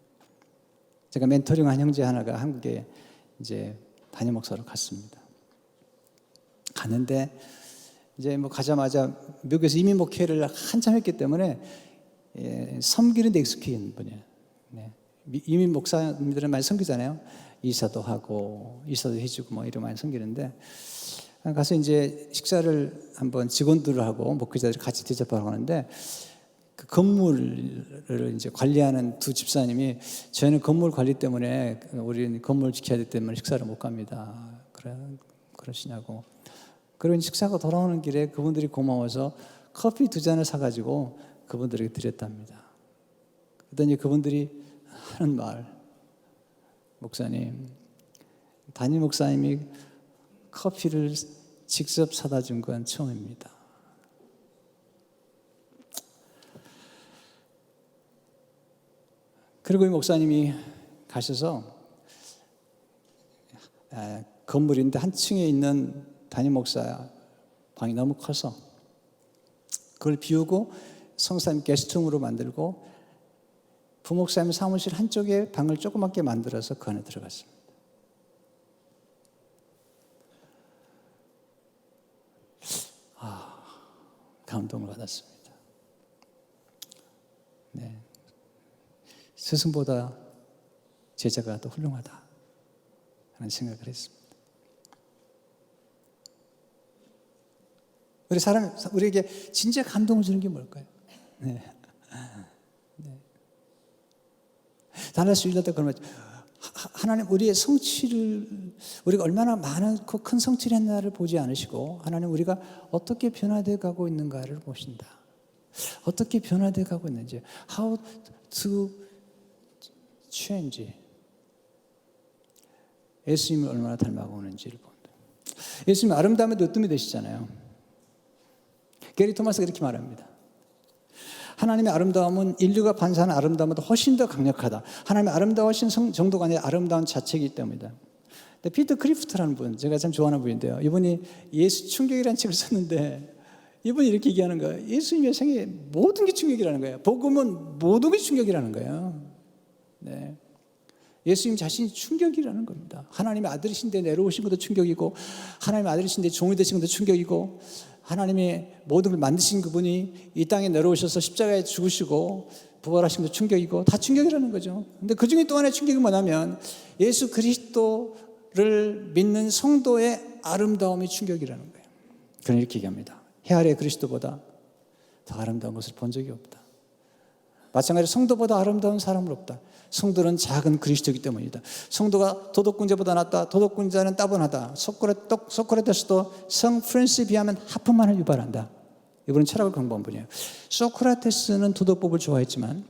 제가 멘토링한 형제 하나가 한국에 이제 담임 목사로 갔습니다. 갔는데 이제 가자마자 미국에서 이민 목회를 한참 했기 때문에 섬기는 데 익숙한 분이에요. 네. 이민 목사님들은 많이 섬기잖아요. 이사도 하고 이사도 해주고 이런 많이 섬기는데 가서 이제 식사를 한번 직원들하고 목회자들이 같이 대접하러 가는데 그 건물을 이제 관리하는 두 집사님이 저희는 건물 관리 때문에 우리는 건물 지켜야 되기 때문에 식사를 못 갑니다. 그러시냐고. 그리고 식사가 돌아오는 길에 그분들이 고마워서 커피 2잔을 사가지고 그분들에게 드렸답니다. 그랬더니 그분들이 하는 말, 목사님, 담임 목사님이 커피를 직접 사다 준 건 처음입니다. 그리고 이 목사님이 가셔서 건물인데 한 층에 있는 담임 목사 방이 너무 커서 그걸 비우고 성사님 게스트룸으로 만들고 부목사님 사무실 한쪽에 방을 조그맣게 만들어서 그 안에 들어갔습니다. 감동을 받았습니다. 네. 스승보다 제자가 더 훌륭하다 하는 생각을 했습니다. 우리에게 진짜 감동을 주는 게 뭘까요? 네. 네. 달라스 1년 때 그러면 하나님 우리의 성취를, 우리가 얼마나 많고 큰 성취를 했나를 보지 않으시고 하나님 우리가 어떻게 변화되어 가고 있는가를 보신다. 어떻게 변화되어 가고 있는지, how to change, 예수님을 얼마나 닮아가는지를 본다. 예수님 아름다움에도 으뜸이 되시잖아요. 게리 토마스가 이렇게 말합니다. 하나님의 아름다움은 인류가 반사하는 아름다움보다 훨씬 더 강력하다. 하나님의 아름다우신 정도가 아니라 아름다운 자체이기 때문이다. 근데 피터 크리프트라는 분, 제가 참 좋아하는 분인데요. 이분이 예수 충격이라는 책을 썼는데 이분이 이렇게 얘기하는 거예요. 예수님의 생애 모든 게 충격이라는 거예요. 복음은 모든 게 충격이라는 거예요. 네. 예수님 자신이 충격이라는 겁니다. 하나님의 아들이신데 내려오신 것도 충격이고, 하나님의 아들이신데 종이 되신 것도 충격이고, 하나님이 모든 걸 만드신 그분이 이 땅에 내려오셔서 십자가에 죽으시고 부활하신 것도 충격이고, 다 충격이라는 거죠. 근데 그 중에 또 하나의 충격이 뭐냐면 예수 그리스도를 믿는 성도의 아름다움이 충격이라는 거예요. 그런 이렇게 얘기합니다. 해 아래 그리스도보다 더 아름다운 것을 본 적이 없다. 마찬가지로 성도보다 아름다운 사람은 없다. 성도는 작은 그리스도이기 때문이다. 성도가 도덕군자보다 낫다. 도덕군자는 따분하다. 소크라테스도 성 프란시스에 비하면 하품만을 유발한다. 이분은 철학을 공부한 분이에요. 소크라테스는 도덕법을 좋아했지만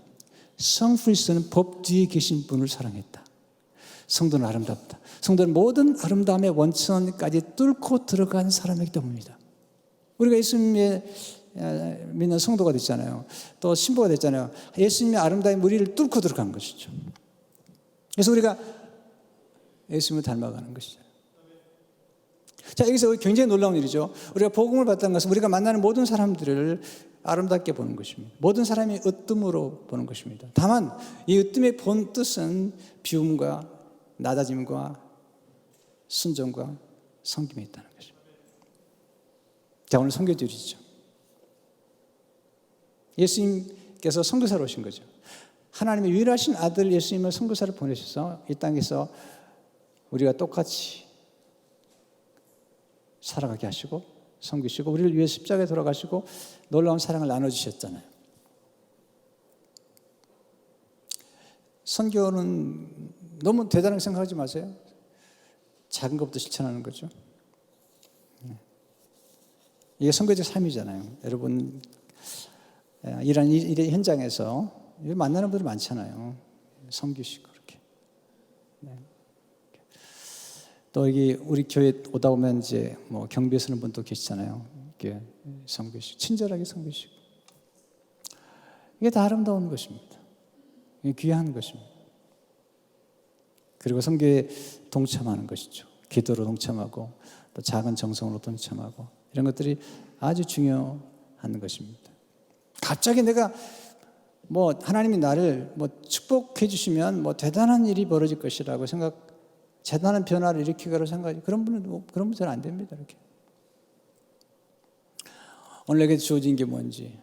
성 프란시스는 법 뒤에 계신 분을 사랑했다. 성도는 아름답다. 성도는 모든 아름다움의 원천까지 뚫고 들어간 사람이기 때문입니다. 우리가 예수님의 믿는 성도가 됐잖아요. 또 신부가 됐잖아요. 예수님의 아름다움이 우리를 뚫고 들어간 것이죠. 그래서 우리가 예수님을 닮아가는 것이죠. 자, 여기서 굉장히 놀라운 일이죠. 우리가 복음을 받다는 것은 우리가 만나는 모든 사람들을 아름답게 보는 것입니다. 모든 사람이 으뜸으로 보는 것입니다. 다만 이 으뜸의 본 뜻은 비움과 낮아짐과 순종과 섬김이 있다는 것입니다. 자, 오늘 선교주일이죠. 예수님께서 선교사로 오신 거죠. 하나님의 유일하신 아들 예수님을 선교사를 보내셔서 이 땅에서 우리가 똑같이 살아가게 하시고 섬기시고 우리를 위해 십자가에 돌아가시고 놀라운 사랑을 나눠주셨잖아요. 선교는 너무 대단하게 생각하지 마세요. 작은 것부터 실천하는 거죠. 이게 선교적 삶이잖아요. 여러분 이런 일 현장에서 만나는 분들 많잖아요. 섬기시고 이렇게. 또 여기 우리 교회 오다 보면 이제 뭐 경배 서는 분도 계시잖아요. 이렇게 섬기시고 친절하게 섬기시고 이게 다 아름다운 것입니다. 이게 귀한 것입니다. 그리고 선교에 동참하는 것이죠. 기도로 동참하고 또 작은 정성으로 동참하고 이런 것들이 아주 중요한 것입니다. 갑자기 내가 뭐 하나님이 나를 뭐 축복해 주시면 뭐 대단한 일이 벌어질 것이라고 대단한 변화를 일으키기로 생각하지. 그런 분은 잘 안 됩니다. 이렇게. 오늘 내게 주어진 게 뭔지.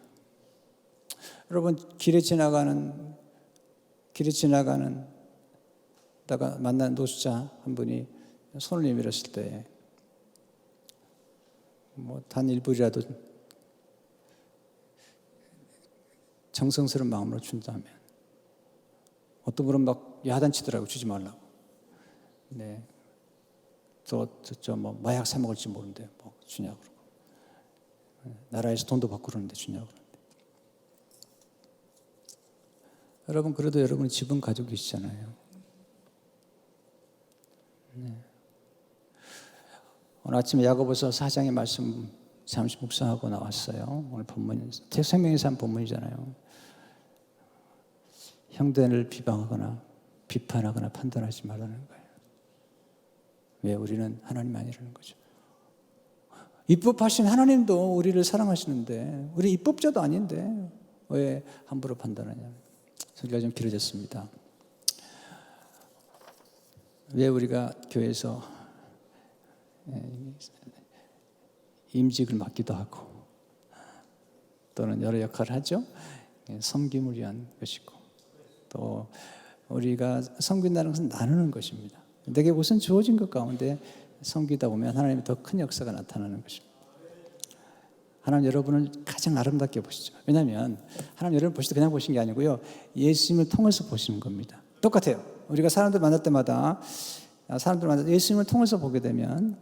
여러분 길에 지나가는 다가 만난 노숙자 한 분이 손을 내밀었을 때 뭐 단 1불이라도 정성스러운 마음으로 준다면 어떤 분은 막 야단치더라고요. 주지 말라고. 네. 뭐 마약 사 먹을지 모르는데 뭐 주냐고 그러고 나라에서 돈도 받고 그러는데 주냐고 그러는데 여러분 그래도 여러분은 집은 가지고 계시잖아요. 네. 오늘 아침에 야고보서 4장의 말씀 잠시 묵상하고 나왔어요. 오늘 본문 생명에서 한 본문이잖아요. 형제를 비방하거나 비판하거나 판단하지 말라는 거예요. 왜? 우리는 하나님 아니라는 거죠. 입법하신 하나님도 우리를 사랑하시는데 우리 입법자도 아닌데 왜 함부로 판단하냐. 소리가 좀 길어졌습니다. 왜 우리가 교회에서 임직을 맡기도 하고 또는 여러 역할을 하죠. 섬김을 위한 것이고 또 우리가 섬긴다는 것은 나누는 것입니다. 내게 우선 주어진 것 가운데 섬기다 보면 하나님의 더 큰 역사가 나타나는 것입니다. 하나님 여러분을 가장 아름답게 보시죠. 왜냐하면 하나님 여러분 보실 때 그냥 보신 게 아니고요. 예수님을 통해서 보시는 겁니다. 똑같아요. 우리가 사람들 만날 때마다 예수님을 통해서 보게 되면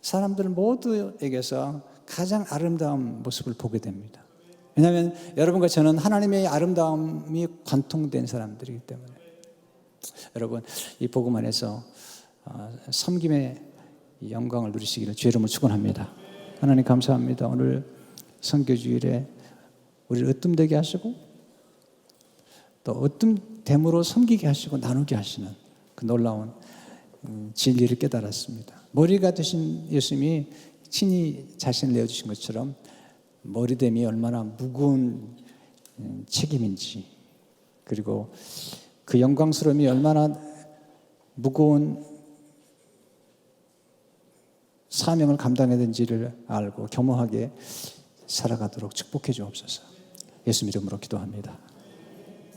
사람들 모두에게서 가장 아름다운 모습을 보게 됩니다. 왜냐하면 여러분과 저는 하나님의 아름다움이 관통된 사람들이기 때문에 여러분 이 복음 안에서 섬김의 영광을 누리시기를 주의 이름으로 축원합니다. 하나님 감사합니다. 오늘 선교주일에 우리를 으뜸되게 하시고 또 으뜸됨으로 섬기게 하시고 나누게 하시는 그 놀라운 진리를 깨달았습니다. 머리가 되신 예수님이 친히 자신을 내어주신 것처럼 머리됨이 얼마나 무거운 책임인지, 그리고 그 영광스러움이 얼마나 무거운 사명을 감당해야 되는지를 알고 겸허하게 살아가도록 축복해 주옵소서. 예수 이름으로 기도합니다.